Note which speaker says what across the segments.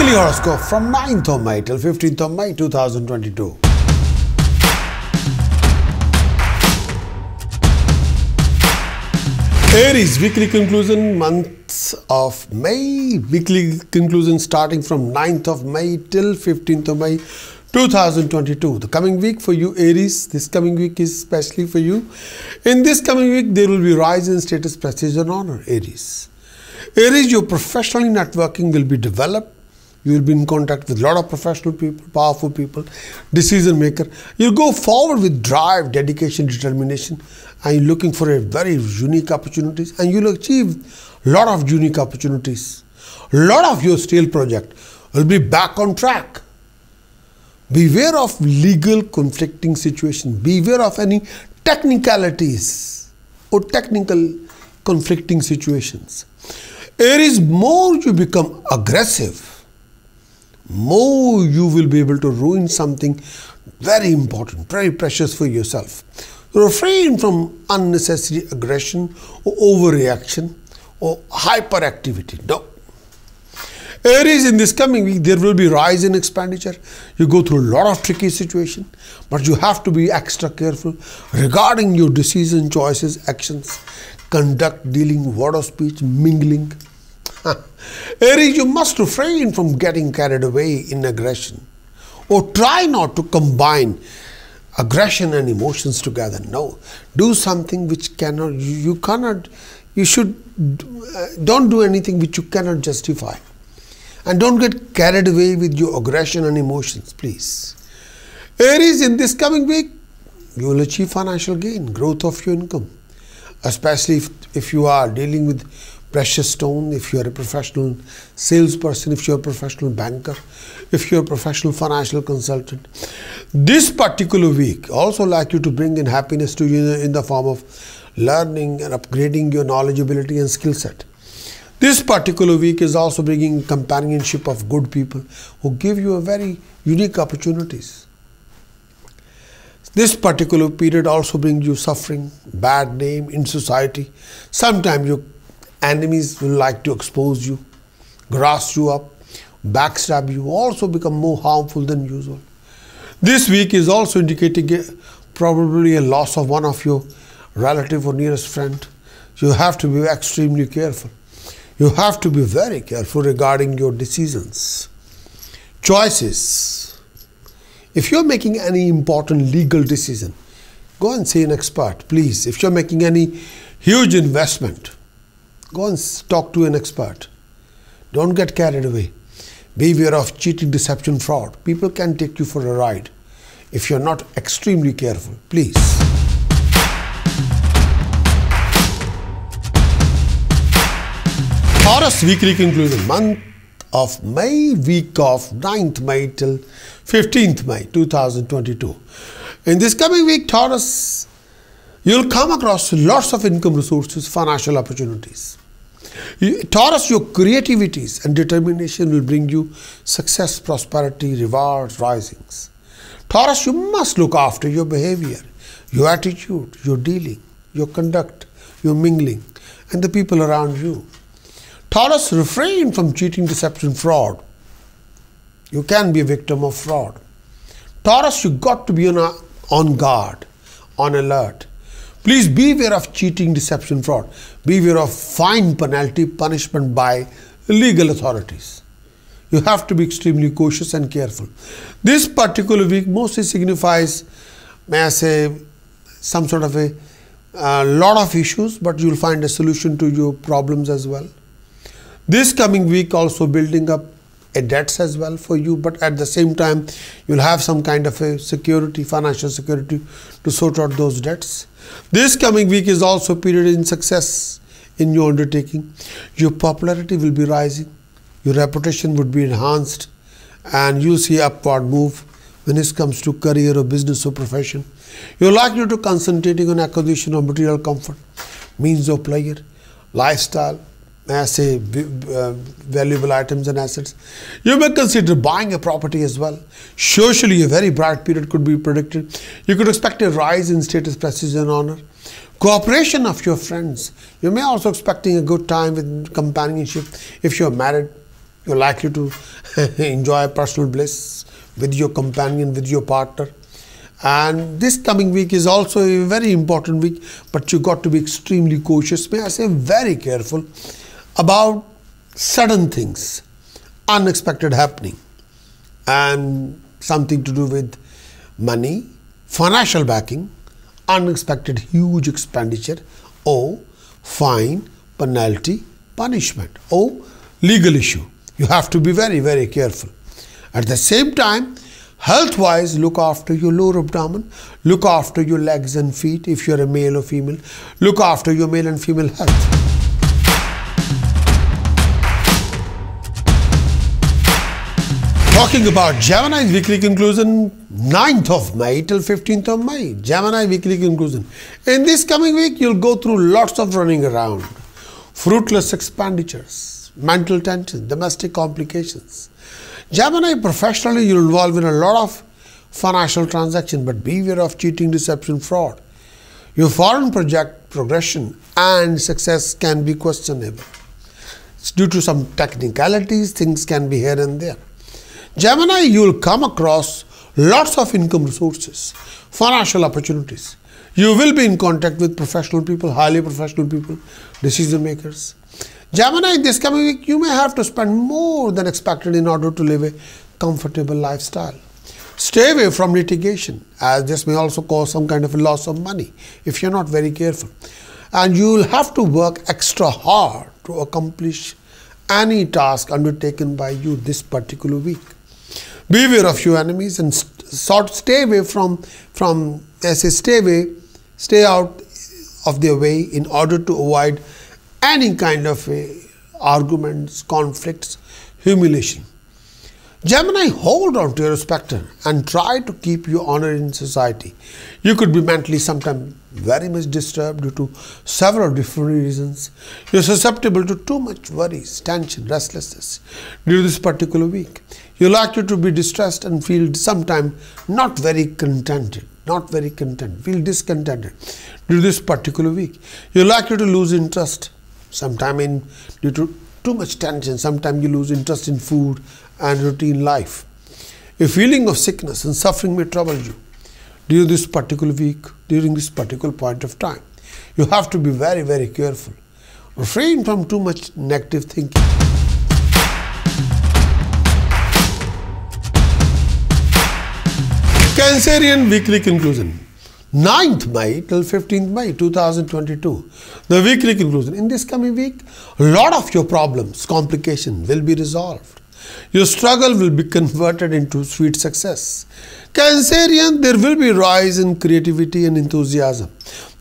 Speaker 1: Weekly Horoscope from 9th of May till 15th of May 2022. Aries weekly conclusion, months of May. Weekly conclusion starting from 9th of May till 15th of May 2022. The coming week for you Aries, this coming week is especially for you. In this coming week there will be rise in status, prestige and honor. Aries, your professional networking will be developed. You will be in contact with a lot of professional people, powerful people, decision maker. You'll go forward with drive, dedication, determination, and you're looking for a very unique opportunities, and you'll achieve a lot of unique opportunities. A lot of your stale project will be back on track. Beware of legal conflicting situations. Beware of any technicalities or technical conflicting situations. Aries, more you become aggressive, more you will be able to ruin something very important, very precious for yourself. Refrain from unnecessary aggression or overreaction or hyperactivity. No. Aries, in this coming week, there will be rise in expenditure. You go through a lot of tricky situations, but you have to be extra careful regarding your decision, choices, actions, conduct, dealing, word of speech, mingling. Aries, you must refrain from getting carried away in aggression, or try not to combine aggression and emotions together. No, do something which don't do anything which you cannot justify, and don't get carried away with your aggression and emotions, please. Aries, in this coming week you will achieve financial gain, growth of your income, especially if you are dealing with precious stone, if you are a professional salesperson, if you are a professional banker, if you are a professional financial consultant. This particular week also like you to bring in happiness to you in the form of learning and upgrading your knowledgeability and skill set. This particular week is also bringing companionship of good people who give you a very unique opportunities. This particular period also brings you suffering, bad name in society. Sometimes your enemies will like to expose you, grass you up, backstab you, also become more harmful than usual. This week is also indicating probably a loss of one of your relative or nearest friend. You have to be extremely careful. You have to be very careful regarding your decisions, choices. If you're making any important legal decision, go and see an expert, please. If you're making any huge investment, go and talk to an expert. Don't get carried away. Beware of cheating, deception, fraud. People can take you for a ride if you're not extremely careful, please. Taurus weekly conclusion, month of May, week of 9th May till 15th May 2022. In this coming week, Taurus, you'll come across lots of income resources, financial opportunities. Taurus, your creativities and determination will bring you success, prosperity, rewards, risings. Taurus, you must look after your behavior, your attitude, your dealing, your conduct, your mingling, and the people around you. Taurus, refrain from cheating, deception, fraud. You can be a victim of fraud. Taurus, you got to be on guard, on alert. Please beware of cheating, deception, fraud. Beware of fine, penalty, punishment by legal authorities. You have to be extremely cautious and careful. This particular week mostly signifies, may I say, some sort of a lot of issues, but you'll find a solution to your problems as well. This coming week also building up a debts as well for you, but at the same time you'll have some kind of a security, financial security to sort out those debts. This coming week is also a period in success in your undertaking. Your popularity will be rising, your reputation would be enhanced, and you'll see upward move when it comes to career or business or profession. You're likely to concentrating on acquisition of material comfort, means of pleasure, lifestyle, may I say, valuable items and assets. You may consider buying a property as well. Socially, a very bright period could be predicted. You could expect a rise in status, prestige and honor. Cooperation of your friends. You may also expecting a good time with companionship if you're married. You're likely to enjoy personal bliss with your companion, with your partner. And this coming week is also a very important week, but you got to be extremely cautious. May I say very careful about sudden things, unexpected happening, and something to do with money, financial backing, unexpected huge expenditure, or fine, penalty, punishment, or legal issue. You have to be very, very careful. At the same time, health-wise, look after your lower abdomen, look after your legs and feet if you're a male or female, look after your male and female health. Talking about Gemini's weekly conclusion, 9th of May till 15th of May, Gemini weekly conclusion. In this coming week, you'll go through lots of running around, fruitless expenditures, mental tension, domestic complications. Gemini, professionally, you'll involve in a lot of financial transactions, but beware of cheating, deception, fraud. Your foreign project progression and success can be questionable. It's due to some technicalities, things can be here and there. Gemini, you'll come across lots of income resources, financial opportunities. You will be in contact with professional people, highly professional people, decision makers. Gemini, in this coming week, you may have to spend more than expected in order to live a comfortable lifestyle. Stay away from litigation, as this may also cause some kind of a loss of money if you're not very careful. And you will have to work extra hard to accomplish any task undertaken by you this particular week. Beware of your enemies and stay away stay out of their way in order to avoid any kind of arguments, conflicts, humiliation. Gemini, hold on to your spectre and try to keep your honor in society. You could be mentally sometimes very much disturbed due to several different reasons. You're susceptible to too much worries, tension, restlessness during this particular week. You're likely to be distressed and feel sometimes not very contented, feel discontented during this particular week. You're likely to lose interest sometime due to too much tension. Sometimes you lose interest in food and routine life. A feeling of sickness and suffering may trouble you during this particular week, during this particular point of time. You have to be very, very careful. Refrain from too much negative thinking. Cancerian weekly conclusion, 9th May till 15th May 2022. The weekly conclusion. In this coming week, a lot of your problems, complications will be resolved. Your struggle will be converted into sweet success. Cancerian, there will be a rise in creativity and enthusiasm.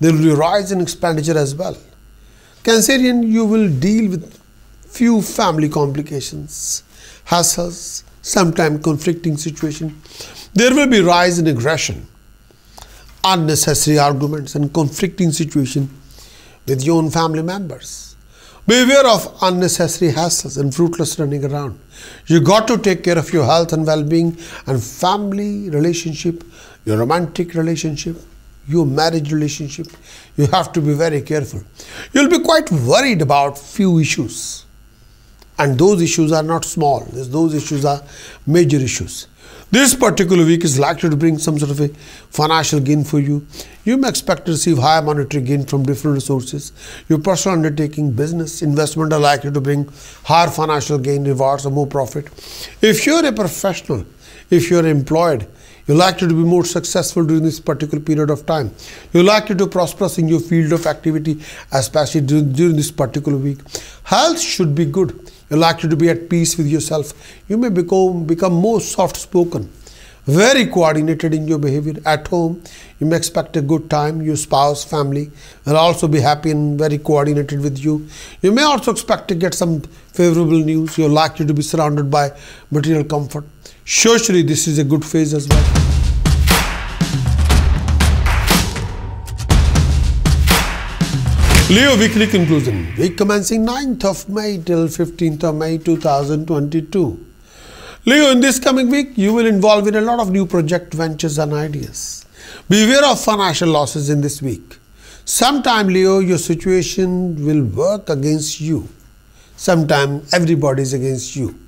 Speaker 1: There will be a rise in expenditure as well. Cancerian, you will deal with few family complications, hassles, sometimes conflicting situation. There will be rise in aggression, unnecessary arguments and conflicting situation with your own family members. Beware of unnecessary hassles and fruitless running around. You got to take care of your health and well-being and family relationship, your romantic relationship, your marriage relationship. You have to be very careful. You'll be quite worried about few issues. And those issues are not small. Those issues are major issues. This particular week is likely to bring some sort of a financial gain for you. You may expect to receive higher monetary gain from different resources. Your personal undertaking, business, investment are likely to bring higher financial gain, rewards, or more profit. If you're a professional, if you're employed, you're likely to be more successful during this particular period of time. You're likely to prosper in your field of activity, especially during this particular week. Health should be good. You're likely to be at peace with yourself. You may become more soft-spoken, very coordinated in your behavior. At home, you may expect a good time. Your spouse, family will also be happy and very coordinated with you. You may also expect to get some favorable news. You're likely to be surrounded by material comfort. Socially, this is a good phase as well. Leo weekly conclusion, week commencing 9th of May till 15th of May 2022. Leo, in this coming week, you will involve in a lot of new project ventures and ideas. Beware of financial losses in this week. Sometime, Leo, your situation will work against you. Sometime, everybody is against you.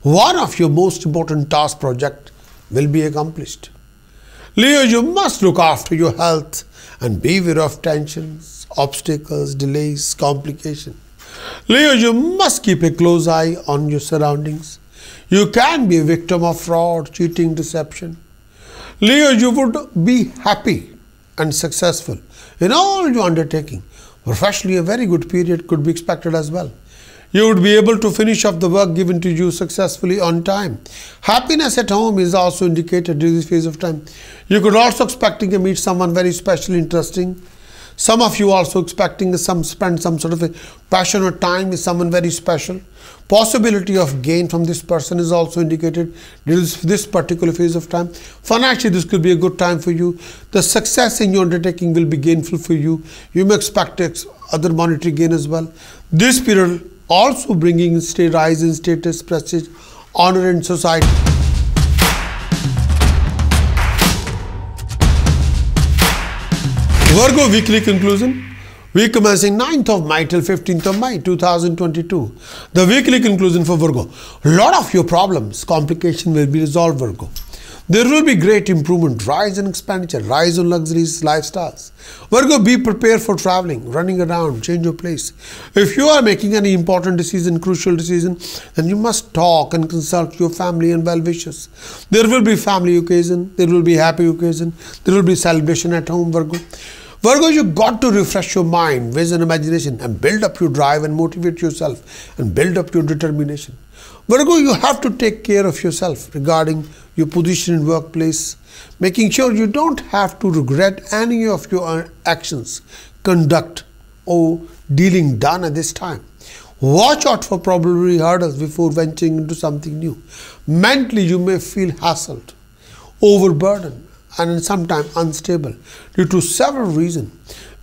Speaker 1: one of your most important task project will be accomplished. Leo, you must look after your health and beware of tensions, obstacles, delays, complications. Leo, you must keep a close eye on your surroundings. You can be a victim of fraud, cheating, deception. Leo, you would be happy and successful in all your undertaking. Professionally, a very good period could be expected as well. You would be able to finish off the work given to you successfully on time. Happiness at home is also indicated during this phase of time. You could also expecting to meet someone very special, interesting. Some of you also expecting spend some sort of a passion or time with someone very special. Possibility of gain from this person is also indicated during this particular phase of time. Financially, this could be a good time for you. The success in your undertaking will be gainful for you. You may expect other monetary gain as well. This period also bringing rise in status, prestige, honor in society. Virgo weekly conclusion. Week commencing 9th of May till 15th of May 2022. The weekly conclusion for Virgo. A lot of your problems, complication will be resolved, Virgo. There will be great improvement, rise in expenditure, rise in luxuries, lifestyles. Virgo, be prepared for traveling, running around, change your place. If you are making any important decision, crucial decision, then you must talk and consult your family and well-wishers. There will be family occasion, there will be happy occasion, there will be celebration at home, Virgo. Virgo, you got to refresh your mind, vision, imagination and build up your drive and motivate yourself and build up your determination. Virgo, you have to take care of yourself regarding your position in workplace, making sure you don't have to regret any of your actions, conduct or dealing done at this time. Watch out for probability hurdles before venturing into something new. Mentally, you may feel hassled, overburdened and sometimes unstable due to several reasons.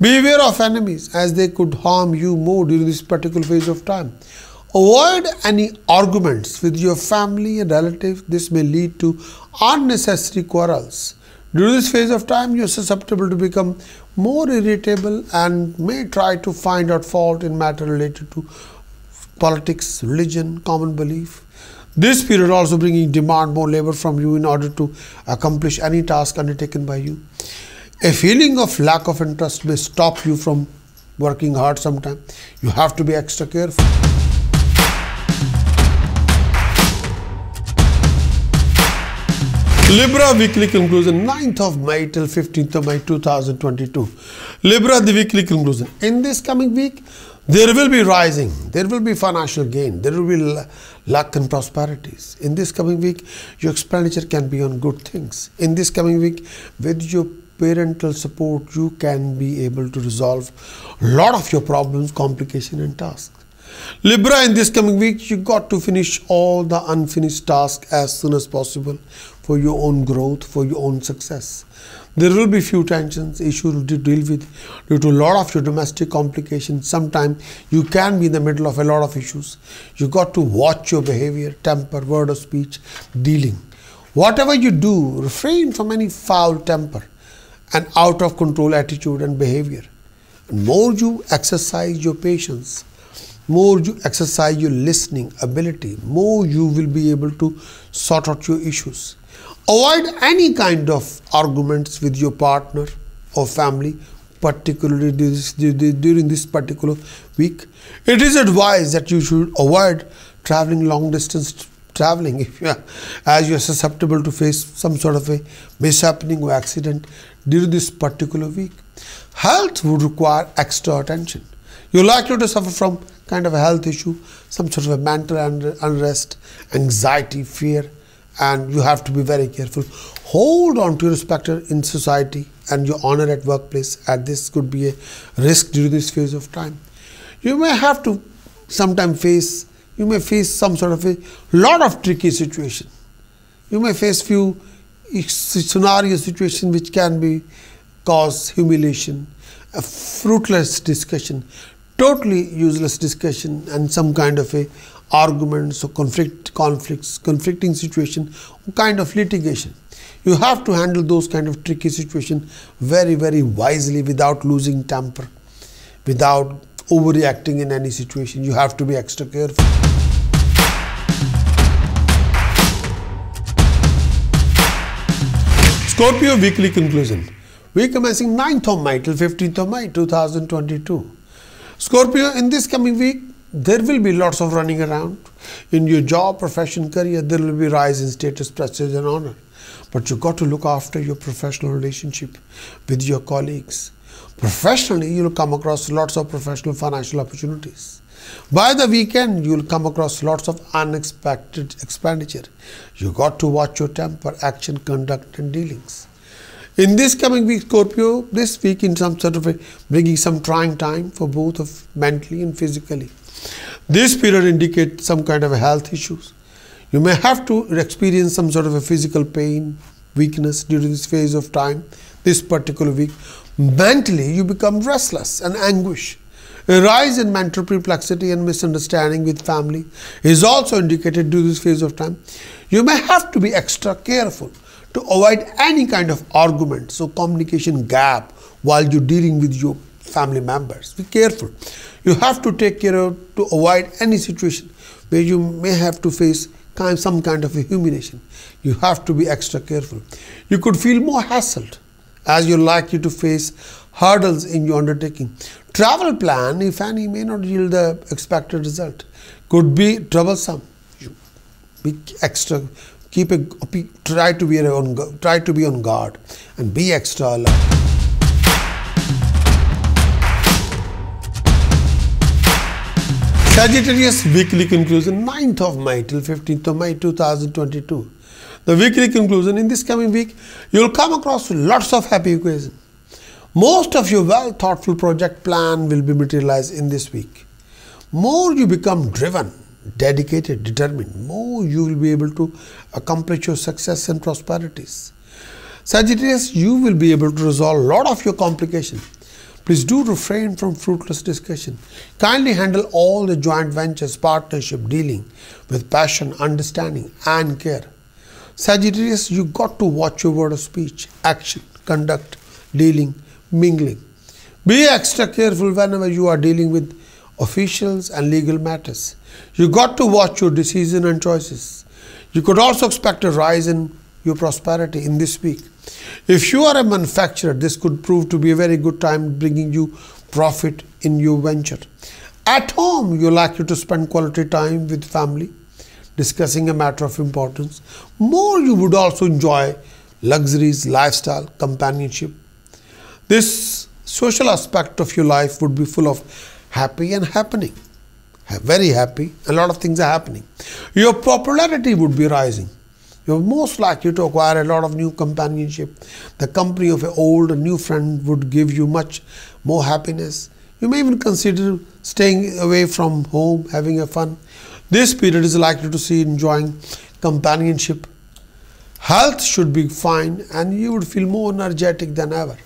Speaker 1: Beware of enemies as they could harm you more during this particular phase of time. Avoid any arguments with your family and relatives. This may lead to unnecessary quarrels. During this phase of time, you are susceptible to become more irritable and may try to find out fault in matters related to politics, religion, common belief. This period also bringing demand more labor from you in order to accomplish any task undertaken by you. A feeling of lack of interest may stop you from working hard sometimes. You have to be extra careful. Libra weekly conclusion 9th of May till 15th of May 2022. Libra, the weekly conclusion. In this coming week, there will be rising, there will be financial gain, there will be luck and prosperities. In this coming week, your expenditure can be on good things. In this coming week, with your parental support, you can be able to resolve a lot of your problems, complications and tasks. Libra, in this coming week, you got to finish all the unfinished tasks as soon as possible for your own growth, for your own success. There will be few tensions, issues to deal with due to a lot of your domestic complications. Sometimes you can be in the middle of a lot of issues. You got to watch your behavior, temper, word of speech, dealing. Whatever you do, refrain from any foul temper and out of control attitude and behavior. And more you exercise your patience, more you exercise your listening ability, more you will be able to sort out your issues. Avoid any kind of arguments with your partner or family, particularly during this particular week. It is advised that you should avoid traveling long distance traveling as you are susceptible to face some sort of a mishappening or accident during this particular week. Health would require extra attention. You're likely to suffer from kind of a health issue, some sort of a mental unrest, anxiety, fear, and you have to be very careful. Hold on to your respect in society and your honor at workplace, as this could be a risk during this phase of time. You may have to sometimes face some sort of a lot of tricky situation. You may face few scenario situation which can be cause humiliation, a fruitless discussion, totally useless discussion, and some kind of a arguments or conflicting situation, kind of litigation. You have to handle those kind of tricky situations very, very wisely without losing temper, without overreacting in any situation. You have to be extra careful. Scorpio weekly conclusion. Week commencing 9th of May till 15th of May 2022. Scorpio, in this coming week, there will be lots of running around. In your job, profession, career, there will be rise in status, prestige and honor. But you got to look after your professional relationship with your colleagues. Professionally, you will come across lots of professional financial opportunities. By the weekend, you will come across lots of unexpected expenditure. You got to watch your temper, action, conduct and dealings. In this coming week, Scorpio, this week in some sort of bringing some trying time for both of mentally and physically. This period indicates some kind of health issues. You may have to experience some sort of a physical pain, weakness during this phase of time, this particular week. Mentally, you become restless and anguish. A rise in mental perplexity and misunderstanding with family is also indicated during this phase of time. You may have to be extra careful to avoid any kind of argument, so communication gap while you're dealing with your family members. Be careful. You have to take care of to avoid any situation where you may have to face some kind of a humiliation. You have to be extra careful. You could feel more hassled as you're likely to face hurdles in your undertaking. Travel plan, if any, may not yield the expected result. Could be troublesome. Be extra. Try to be on guard and be extra alert. Sagittarius weekly conclusion 9th of May till 15th of May 2022. The weekly conclusion, in this coming week, you will come across lots of happy occasions. Most of your well thoughtful project plan will be materialized in this week. More you become driven, dedicated, determined, more you will be able to accomplish your success and prosperities. Sagittarius, you will be able to resolve a lot of your complications. Please do refrain from fruitless discussion. Kindly handle all the joint ventures, partnership, dealing with passion, understanding and care. Sagittarius, you got to watch your word of speech, action, conduct, dealing, mingling. Be extra careful whenever you are dealing with officials and legal matters. You got to watch your decision and choices. You could also expect a rise in your prosperity in this week. If you are a manufacturer, this could prove to be a very good time bringing you profit in your venture. At home, you're likely to spend quality time with family, discussing a matter of importance. More you would also enjoy luxuries, lifestyle, companionship. This social aspect of your life would be full of happy and happening. Very happy, a lot of things are happening. Your popularity would be rising. You're most likely to acquire a lot of new companionship. The company of an old and new friend would give you much more happiness. You may even consider staying away from home, having a fun. This period is likely to see enjoying companionship. Health should be fine and you would feel more energetic than ever.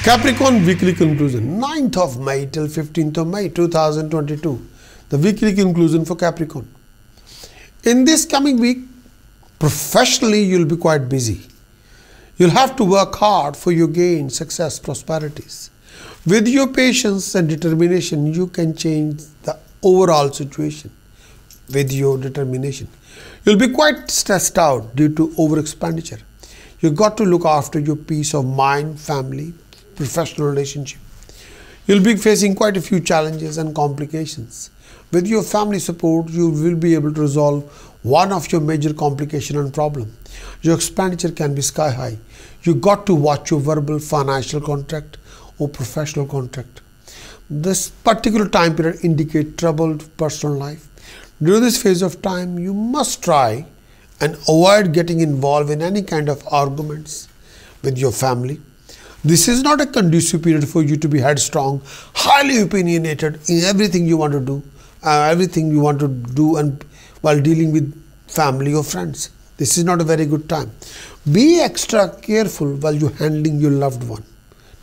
Speaker 1: Capricorn weekly conclusion 9th of May till 15th of May 2022. The weekly conclusion for Capricorn. In this coming week, professionally you'll be quite busy. You'll have to work hard for your gain, success, prosperities. With your patience and determination, you can change the overall situation with your determination. You'll be quite stressed out due to over expenditure. You've got to look after your peace of mind, family, professional relationship. You'll be facing quite a few challenges and complications. With your family support, you will be able to resolve one of your major complication and problem. Your expenditure can be sky high. You got to watch your verbal financial contract or professional contract. This particular time period indicates troubled personal life. During this phase of time, you must try and avoid getting involved in any kind of arguments with your family. This is not a conducive period for you to be headstrong, highly opinionated in everything you want to do, and while dealing with family or friends. This is not a very good time. Be extra careful while you're handling your loved one.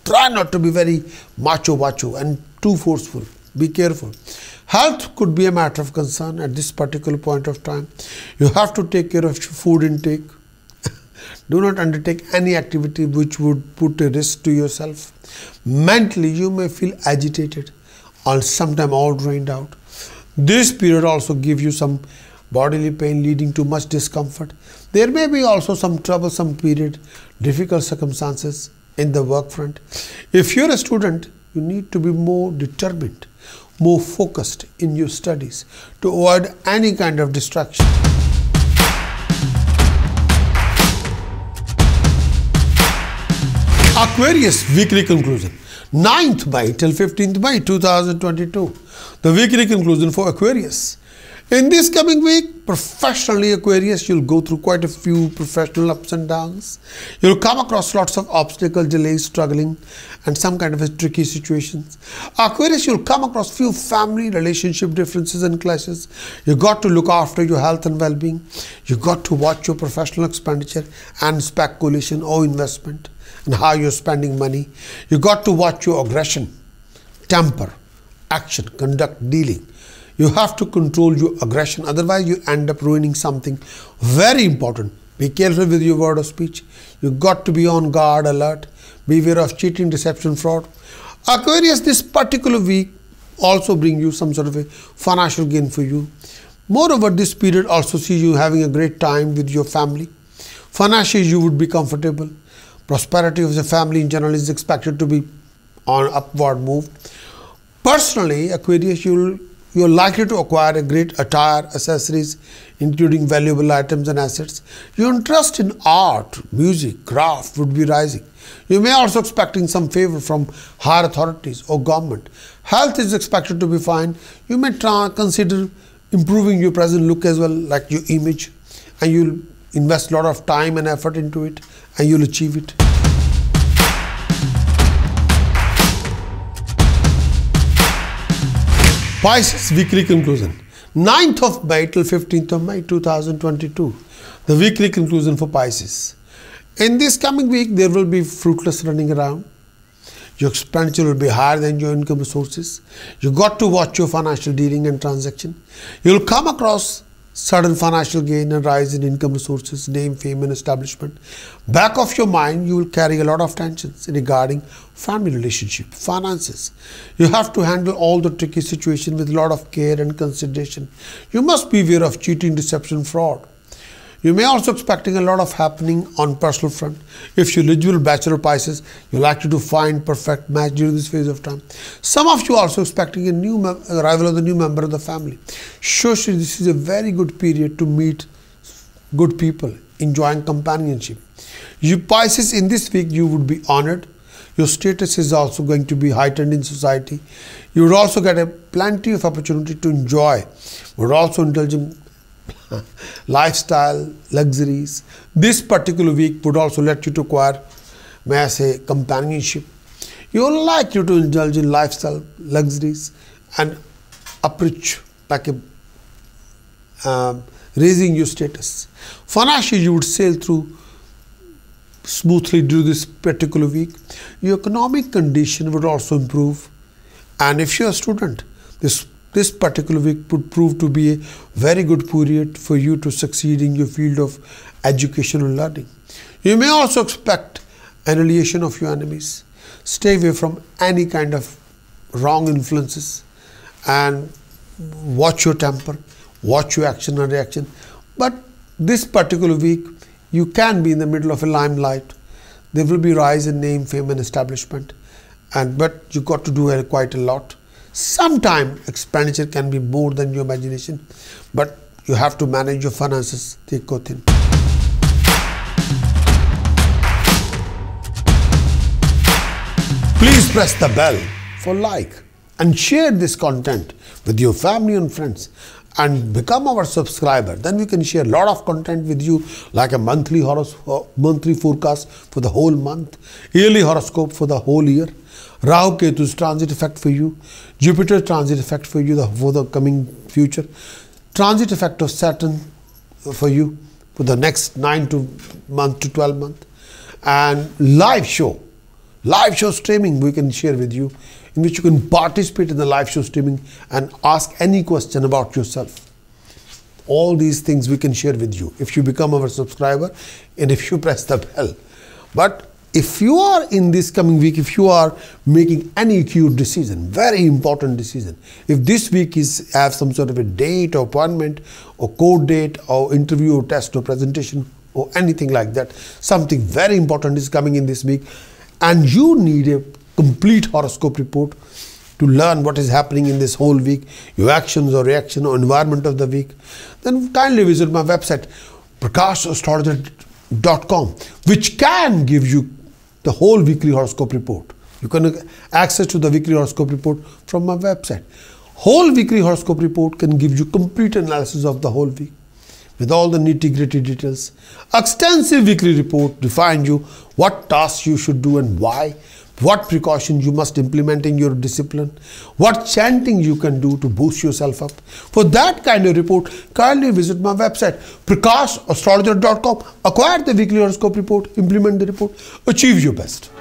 Speaker 1: Try not to be very macho and too forceful. Be careful. Health could be a matter of concern at this particular point of time. You have to take care of your food intake. Do not undertake any activity which would put a risk to yourself. Mentally, you may feel agitated or sometimes all drained out. This period also gives you some bodily pain leading to much discomfort. There may be also some troublesome period, difficult circumstances in the work front. If you're a student, you need to be more determined, more focused in your studies to avoid any kind of distraction. Aquarius weekly conclusion, 9th May till 15th May 2022. The weekly conclusion for Aquarius. In this coming week, professionally Aquarius, you'll go through quite a few professional ups and downs. You'll come across lots of obstacles, delays, struggling, and some kind of a tricky situations. Aquarius, you'll come across few family relationship differences and clashes. You got to look after your health and well-being. You got to watch your professional expenditure and speculation or investment and how you're spending money. You got to watch your aggression, temper, action, conduct, dealing. You have to control your aggression, otherwise you end up ruining something very important. Be careful with your word of speech. You got to be on guard, alert. Beware of cheating, deception, fraud. Aquarius, this particular week also bring you some sort of a financial gain for you. Moreover, this period also sees you having a great time with your family. Financially, you would be comfortable. Prosperity of the family in general is expected to be on upward move. Personally, Aquarius, you're likely to acquire a great attire, accessories, including valuable items and assets. Your interest in art, music, craft would be rising. You may also expecting some favor from higher authorities or government. Health is expected to be fine. You may consider improving your present look as well, like your image, and you'll invest a lot of time and effort into it, and you'll achieve it. Pisces weekly conclusion, 9th of May till 15th of May 2022. The weekly conclusion for Pisces. In this coming week, there will be fruitless running around. Your expenditure will be higher than your income sources. You got to watch your financial dealing and transaction. You'll come across sudden financial gain and rise in income resources, name, fame and establishment. Back of your mind, you will carry a lot of tensions regarding family relationship, finances. You have to handle all the tricky situation with a lot of care and consideration. You must be aware of cheating, deception, fraud. You may also expecting a lot of happening on personal front. If you're eligible bachelor Pisces, you're likely to find perfect match during this phase of time. Some of you are also expecting a new arrival of the new member of the family. Socially, this is a very good period to meet good people, enjoying companionship. You Pisces, in this week, you would be honored. Your status is also going to be heightened in society. You would also get a plenty of opportunity to enjoy, but also indulge in lifestyle, luxuries. This particular week would also let you to acquire, may I say, companionship. You are likely to indulge in lifestyle, luxuries and approach like a raising your status. Financially, you would sail through smoothly during this particular week. Your economic condition would also improve, and if you're a student, this particular week would prove to be a very good period for you to succeed in your field of education and learning. You may also expect annihilation of your enemies. Stay away from any kind of wrong influences and watch your temper, watch your action and reaction. But this particular week, you can be in the middle of a limelight. There will be rise in name, fame and establishment, but you got to do quite a lot. Sometimes expenditure can be more than your imagination, but you have to manage your finances thick or thin. Please press the bell for like and share this content with your family and friends and become our subscriber. Then we can share a lot of content with you, like a monthly forecast for the whole month, yearly horoscope for the whole year, Rahu Ketu's transit effect for you, Jupiter transit effect for you for the coming future, transit effect of Saturn for you for the next 9 to 12 months, and live show streaming we can share with you, in which you can participate in the live show streaming and ask any question about yourself. All these things we can share with you if you become our subscriber and if you press the bell. But if you are in this coming week, if you are making any acute decision, very important decision, if this week have some sort of a date or appointment or court date or interview or test or presentation or anything like that, something very important is coming in this week, and you need a complete horoscope report to learn what is happening in this whole week, your actions or reaction or environment of the week, then kindly visit my website prakashastrologer.com, which can give you the whole weekly horoscope report. You can access to the weekly horoscope report from my website. Whole weekly horoscope report can give you complete analysis of the whole week with all the nitty-gritty details. Extensive weekly report defines you what tasks you should do and why, what precautions you must implement in your discipline, what chanting you can do to boost yourself up. For that kind of report, kindly visit my website prakashastrologer.com. Acquire the weekly horoscope report, implement the report, achieve your best.